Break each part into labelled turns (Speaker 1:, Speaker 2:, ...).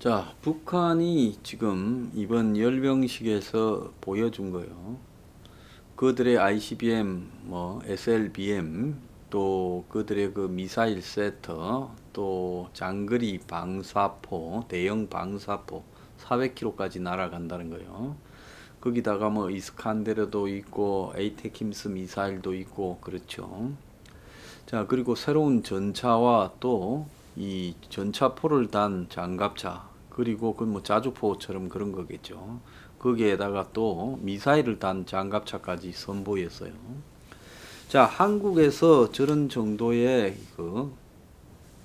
Speaker 1: 자, 북한이 지금 이번 열병식에서 보여준 거요. 그들의 ICBM, SLBM, 또 그들의 그 미사일 세터, 또 장거리 방사포, 대형 방사포 400km까지 날아간다는 거요. 거기다가 이스칸데르도 있고, 에이테킴스 미사일도 있고, 그렇죠. 자, 그리고 새로운 전차와 또 이 전차포를 단 장갑차, 그리고 그 자주포처럼 그런 거겠죠. 거기에다가 또 미사일을 단 장갑차까지 선보였어요. 자, 한국에서 저런 정도의 그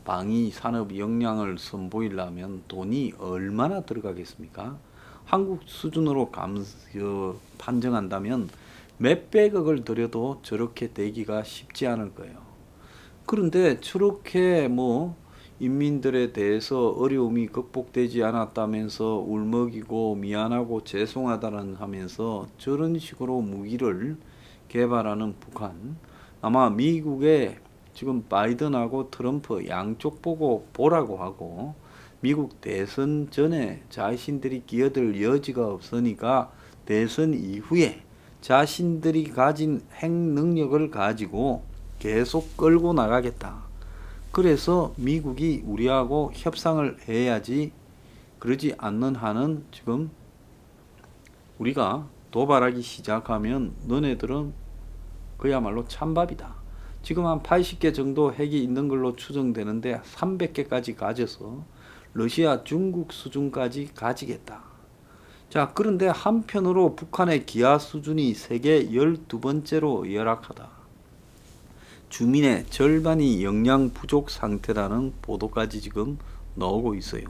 Speaker 1: 방위 산업 역량을 선보이려면 돈이 얼마나 들어가겠습니까? 한국 수준으로 판정한다면 몇백억을 들여도 저렇게 되기가 쉽지 않을 거예요. 그런데 저렇게 인민들에 대해서 어려움이 극복되지 않았다면서 울먹이고 미안하고 죄송하다는 하면서 저런 식으로 무기를 개발하는 북한, 아마 미국의 지금 바이든하고 트럼프 양쪽 보고 보라고 하고, 미국 대선 전에 자신들이 끼어들 여지가 없으니까 대선 이후에 자신들이 가진 핵 능력을 가지고 계속 끌고 나가겠다. 그래서 미국이 우리하고 협상을 해야지, 그러지 않는 한은 지금 우리가 도발하기 시작하면 너네들은 그야말로 찬밥이다. 지금 한 80개 정도 핵이 있는 걸로 추정되는데 300개까지 가져서 러시아, 중국 수준까지 가지겠다. 자, 그런데 한편으로 북한의 기하 수준이 세계 12번째로 열악하다. 주민의 절반이 영양 부족 상태라는 보도까지 지금 나오고 있어요.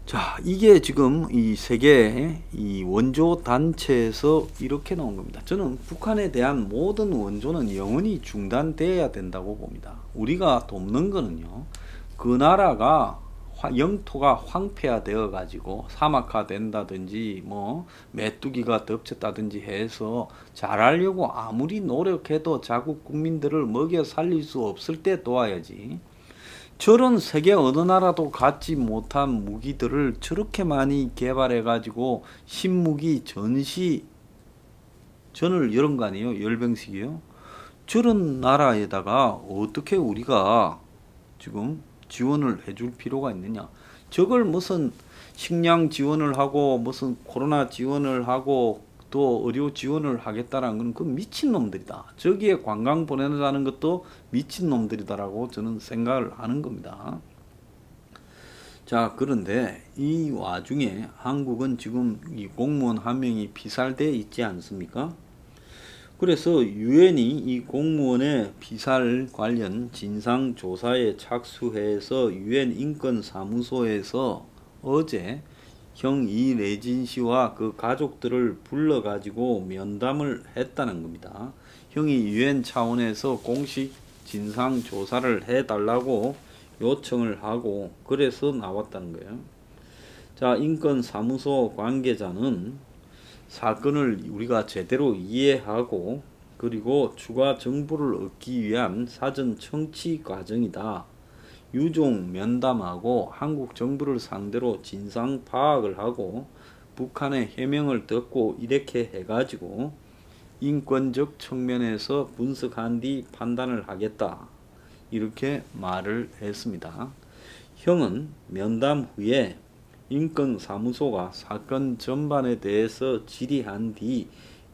Speaker 1: 자, 이게 지금 이 세계 이 원조 단체에서 이렇게 나온 겁니다. 저는 북한에 대한 모든 원조는 영원히 중단돼야 된다고 봅니다. 우리가 돕는 거는요, 그 나라가 영토가 황폐화되어 가지고 사막화 된다든지 메뚜기가 덮쳤다든지 해서 잘하려고 아무리 노력해도 자국 국민들을 먹여 살릴 수 없을 때 도와야지, 저런 세계 어느 나라도 갖지 못한 무기들을 저렇게 많이 개발해 가지고 신무기 전을 열은 거 아니에요? 열병식이요. 저런 나라에다가 어떻게 우리가 지금 지원을 해줄 필요가 있느냐. 저걸 무슨 식량 지원을 하고 무슨 코로나 지원을 하고 또 의료 지원을 하겠다라는 건 그 미친놈들이다. 저기에 관광 보내자는 것도 미친놈들이다라고 저는 생각을 하는 겁니다. 자, 그런데 이 와중에 한국은 지금 이 공무원 한 명이 피살돼 있지 않습니까? 그래서 유엔이 이 공무원의 피살 관련 진상조사에 착수해서 유엔 인권사무소에서 어제 형 이레진 씨와 그 가족들을 불러가지고 면담을 했다는 겁니다. 형이 유엔 차원에서 공식 진상조사를 해달라고 요청을 하고 그래서 나왔다는 거예요. 자, 인권사무소 관계자는 사건을 우리가 제대로 이해하고 그리고 추가 정보를 얻기 위한 사전 청취 과정이다. 유종 면담하고 한국 정부를 상대로 진상 파악을 하고 북한의 해명을 듣고 이렇게 해가지고 인권적 측면에서 분석한 뒤 판단을 하겠다. 이렇게 말을 했습니다. 형은 면담 후에 인권사무소가 사건 전반에 대해서 질의한 뒤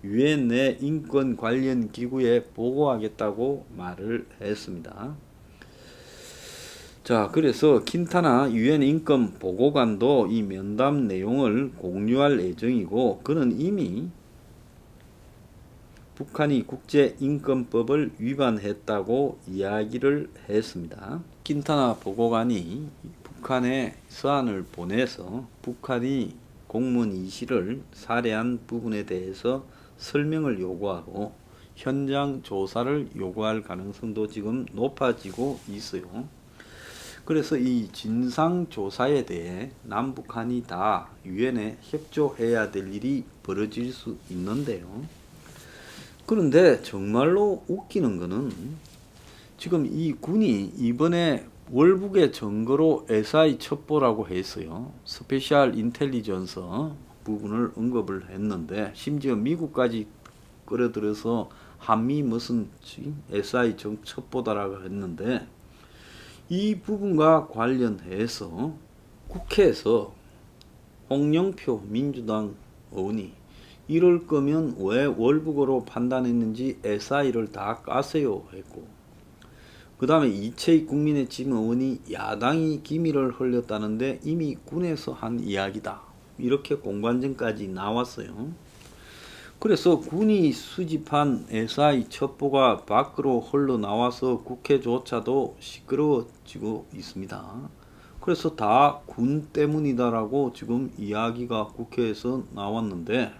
Speaker 1: 유엔 내 인권 관련 기구에 보고하겠다고 말을 했습니다. 자, 그래서 킨타나 유엔 인권 보고관도 이 면담 내용을 공유할 예정이고 그는 이미 북한이 국제인권법을 위반했다고 이야기를 했습니다. 킨타나 보고관이 북한에 서한을 보내서 북한이 공무원 이 씨를 살해한 부분에 대해서 설명을 요구하고 현장 조사를 요구할 가능성도 지금 높아지고 있어요. 그래서 이 진상조사에 대해 남북한이 다 유엔에 협조해야 될 일이 벌어질 수 있는데요. 그런데 정말로 웃기는 거는 지금 이 군이 이번에 월북의 증거로 SI 첩보라고 했어요. 스페셜 인텔리전스 부분을 언급을 했는데 심지어 미국까지 끌어들여서 한미 무슨 SI 첩보다라고 했는데 이 부분과 관련해서 국회에서 홍영표 민주당 의원이 이럴 거면 왜 월북으로 판단했는지 SI를 다 까세요 했고, 그 다음에 이채익 국민의힘 의원이 야당이 기밀을 흘렸다는데 이미 군에서 한 이야기다, 이렇게 공관전까지 나왔어요. 그래서 군이 수집한 SI 첩보가 밖으로 흘러나와서 국회조차도 시끄러워지고 있습니다. 그래서 다 군 때문이다라고 지금 이야기가 국회에서 나왔는데,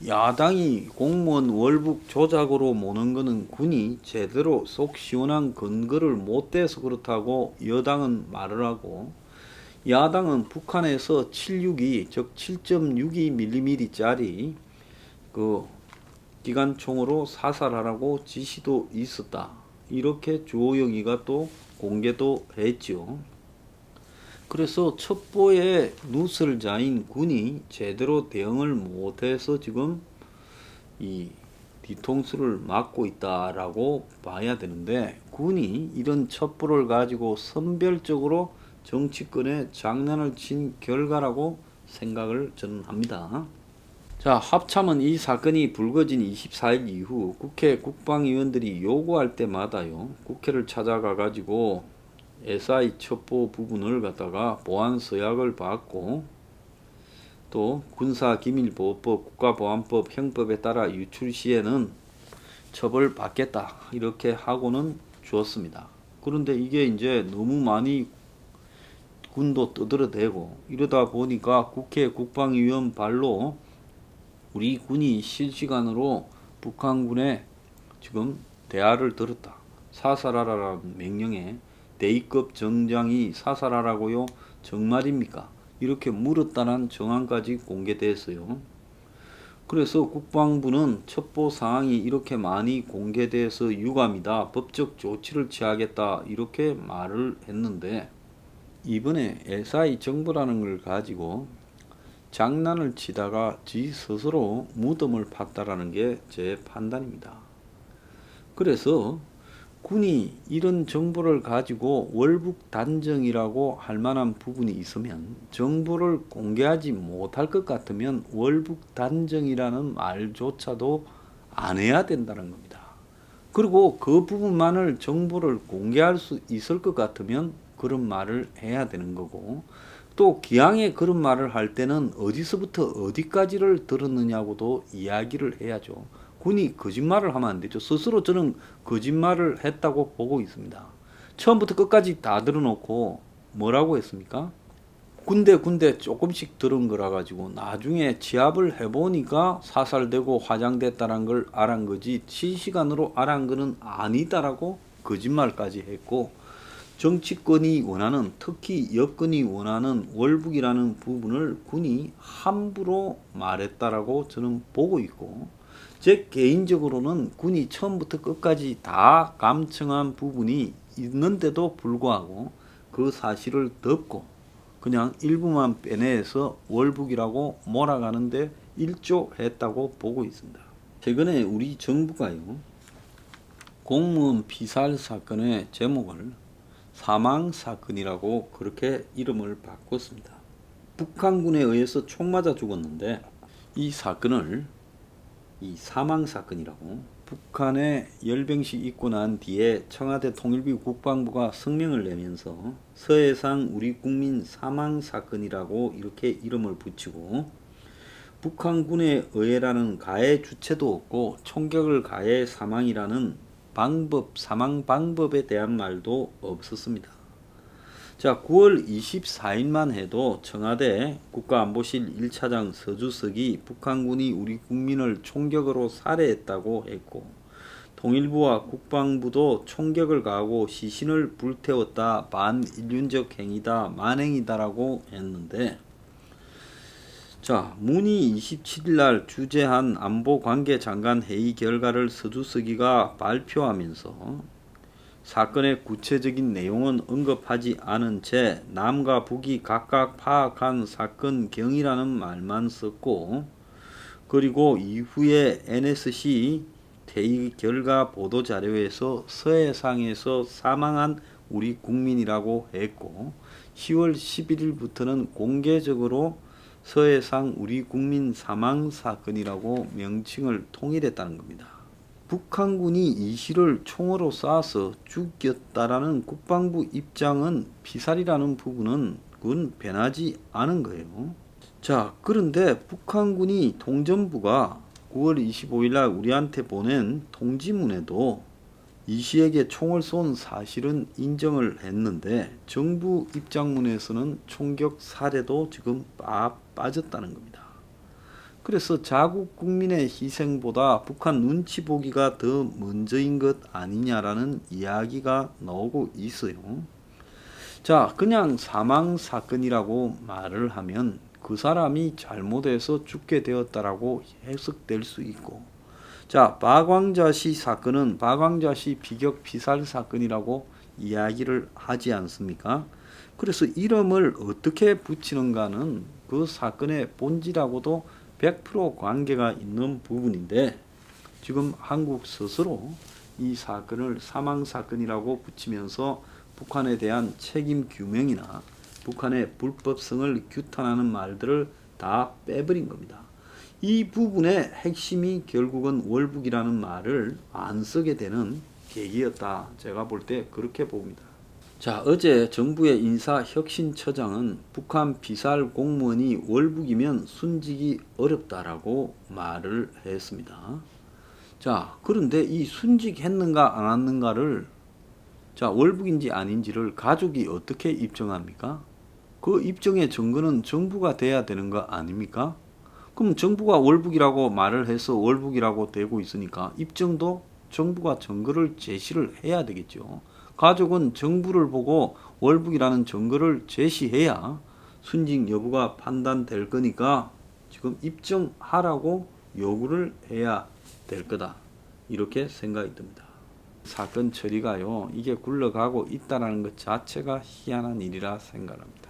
Speaker 1: 야당이 공무원 월북 조작으로 모는 거는 군이 제대로 속 시원한 근거를 못 대서 그렇다고 여당은 말을 하고, 야당은 북한에서 762, 즉 7.62mm짜리 그 기관총으로 사살하라고 지시도 있었다, 이렇게 주호영이가 또 공개도 했죠. 그래서 첩보의 누설자인 군이 제대로 대응을 못해서 지금 이 뒤통수를 맞고 있다라고 봐야 되는데, 군이 이런 첩보를 가지고 선별적으로 정치권에 장난을 친 결과라고 생각을 저는 합니다. 자, 합참은 이 사건이 불거진 24일 이후 국회 국방위원들이 요구할 때마다요, 국회를 찾아가 가지고 SI 첩보 부분을 갖다가 보안 서약을 받고, 또 군사기밀보호법, 국가보안법, 형법에 따라 유출 시에는 처벌받겠다, 이렇게 하고는 주었습니다. 그런데 이게 이제 너무 많이 군도 떠들어대고 이러다 보니까 국회 국방위원 발로 우리 군이 실시간으로 북한군에 지금 대화를 들었다, 사살하라는 명령에 대위급 정장이 사살하라고요? 정말입니까? 이렇게 물었다는 정황까지 공개됐어요. 그래서 국방부는 첩보 사항이 이렇게 많이 공개돼서 유감이다, 법적 조치를 취하겠다, 이렇게 말을 했는데, 이번에 SI 정보라는 걸 가지고 장난을 치다가 지 스스로 무덤을 팠다라는 게 제 판단입니다. 그래서 군이 이런 정보를 가지고 월북 단정이라고 할 만한 부분이 있으면 정보를 공개하지 못할 것 같으면 월북 단정이라는 말조차도 안 해야 된다는 겁니다. 그리고 그 부분만을 정보를 공개할 수 있을 것 같으면 그런 말을 해야 되는 거고, 또 기왕에 그런 말을 할 때는 어디서부터 어디까지를 들었느냐고도 이야기를 해야죠. 군이 거짓말을 하면 안 되죠. 스스로 저는 거짓말을 했다고 보고 있습니다. 처음부터 끝까지 다 들어놓고 뭐라고 했습니까? 군데 조금씩 들은 거라 가지고 나중에 취합을 해보니까 사살되고 화장됐다는 걸 알은 거지, 실시간으로 알은 거는 아니다라고 거짓말까지 했고, 정치권이 원하는, 특히 여권이 원하는 월북이라는 부분을 군이 함부로 말했다라고 저는 보고 있고, 제 개인적으로는 군이 처음부터 끝까지 다 감청한 부분이 있는데도 불구하고 그 사실을 덮고 그냥 일부만 빼내서 월북이라고 몰아가는데 일조했다고 보고 있습니다. 최근에 우리 정부가요, 공무원 피살 사건의 제목을 사망사건이라고 그렇게 이름을 바꿨습니다. 북한군에 의해서 총 맞아 죽었는데 이 사건을 이 사망사건이라고, 북한에 열병식 있고 난 뒤에 청와대 통일부 국방부가 성명을 내면서 서해상 우리 국민 사망사건이라고 이렇게 이름을 붙이고, 북한군에 의해라는 가해 주체도 없고 총격을 가해 사망이라는 방법, 사망 방법에 대한 말도 없었습니다. 자, 9월 24일만 해도 청와대 국가안보실 1차장 서주석이 북한군이 우리 국민을 총격으로 살해했다고 했고, 통일부와 국방부도 총격을 가하고 시신을 불태웠다, 반인륜적 행위다, 만행이다라고 했는데, 자, 문이 27일날 주재한 안보관계장관 회의 결과를 서주석이가 발표하면서 사건의 구체적인 내용은 언급하지 않은 채 남과 북이 각각 파악한 사건 경이라는 말만 썼고, 그리고 이후에 NSC 회의 결과 보도자료에서 서해상에서 사망한 우리 국민이라고 했고, 10월 11일부터는 공개적으로 서해상 우리 국민 사망 사건이라고 명칭을 통일했다는 겁니다. 북한군이 이시를 총으로 쏴서 죽였다라는 국방부 입장은 피살이라는 부분은 그건 변하지 않은 거예요. 자, 그런데 북한군이 통전부가 9월 25일 날 우리한테 보낸 통지문에도 이시에게 총을 쏜 사실은 인정을 했는데, 정부 입장문에서는 총격 사례도 지금 빠졌다는 겁니다. 그래서 자국 국민의 희생보다 북한 눈치 보기가 더 먼저인 것 아니냐라는 이야기가 나오고 있어요. 자, 그냥 사망 사건이라고 말을 하면 그 사람이 잘못해서 죽게 되었다라고 해석될 수 있고, 자, 박광자씨 사건은 박광자씨 비격 피살 사건이라고 이야기를 하지 않습니까? 그래서 이름을 어떻게 붙이는가는 그 사건의 본질하고도 100% 관계가 있는 부분인데, 지금 한국 스스로 이 사건을 사망 사건이라고 붙이면서 북한에 대한 책임 규명이나 북한의 불법성을 규탄하는 말들을 다 빼버린 겁니다. 이 부분의 핵심이 결국은 월북이라는 말을 안 쓰게 되는 계기였다. 제가 볼 때 그렇게 봅니다. 자, 어제 정부의 인사혁신처장은 북한 비살 공무원이 월북이면 순직이 어렵다라고 말을 했습니다. 자, 그런데 이 순직했는가 안 했는가를, 자, 월북인지 아닌지를 가족이 어떻게 입증합니까? 그 입증의 증거는 정부가 돼야 되는 거 아닙니까? 그럼 정부가 월북이라고 말을 해서 월북이라고 되고 있으니까 입증도 정부가 증거를 제시를 해야 되겠죠. 가족은 정부를 보고 월북이라는 증거를 제시해야 순직 여부가 판단될 거니까 지금 입증하라고 요구를 해야 될 거다. 이렇게 생각이 듭니다. 사건 처리가요, 이게 굴러가고 있다는 것 자체가 희한한 일이라 생각합니다.